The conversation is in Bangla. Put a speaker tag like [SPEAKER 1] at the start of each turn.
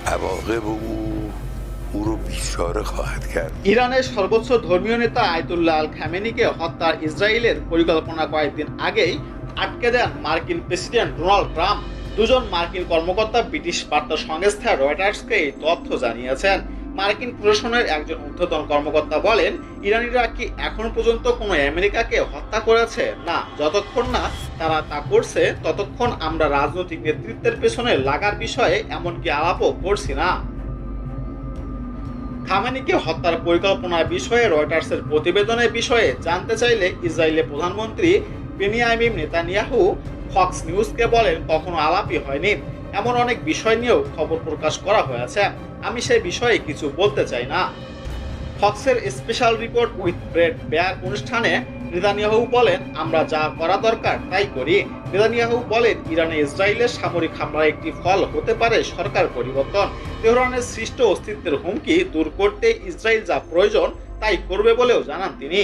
[SPEAKER 1] عواقب او رو بیچاره خواهد کرد।
[SPEAKER 2] ইরানের সর্বোচ্চ ধর্মীয় নেতা আয়াতুল্লাহ আল খামেনিকে হত্যার ইসরায়েলের পরিকল্পনা কয়েকদিন আগেই আটকে দেন মার্কিন প্রেসিডেন্ট ডোনাল্ড ট্রাম্প। দুজন মার্কিন কর্মকর্তা ব্রিটিশ বার্তা সংস্থা রয়টার্সকে এই তথ্য জানিয়েছেন। মার্কিন প্রশাসনের একজন ঊর্ধ্বতন কর্মকর্তা বলেন, ইরানিরা কি এখন পর্যন্ত কোনো আমেরিকাকে হত্যা করেছে? না, যতক্ষণ না তারা তা করছে ততক্ষণ আমরা রাজনৈতিক নেতৃত্বের পেছনে লাগার বিষয়ে এমনকি আলাপও করছি না। খামেনিকে হত্যার পরিকল্পনার বিষয়ে রয়টার্সের প্রতিবেদনের বিষয়ে জানতে চাইলে ইসরায়েলের প্রধানমন্ত্রী বেনিয়ামিন নেতানিয়াহু ফক্স নিউজকে বলেন, কখনো আলাপই হয়নি, এমন অনেক বিষয় নিয়েও খবর প্রকাশ করা হয়েছে, আমি সেই বিষয়ে কিছু বলতে চাই না। ফক্সের special report with Bret Baier অনুষ্ঠানে নেতানিয়াহু বলেন, আমরা যা করা দরকার তাই করি। নেতানিয়াহু বলেন, ইরানে ইসরায়েলের সামরিক হামলার একটি ফল হতে পারে সরকার পরিবর্তন। তেহরানের সৃষ্ট অস্তিত্বের হুমকি দূর করতে ইসরায়েল যা প্রয়োজন তাই করবে বলেও জানান তিনি।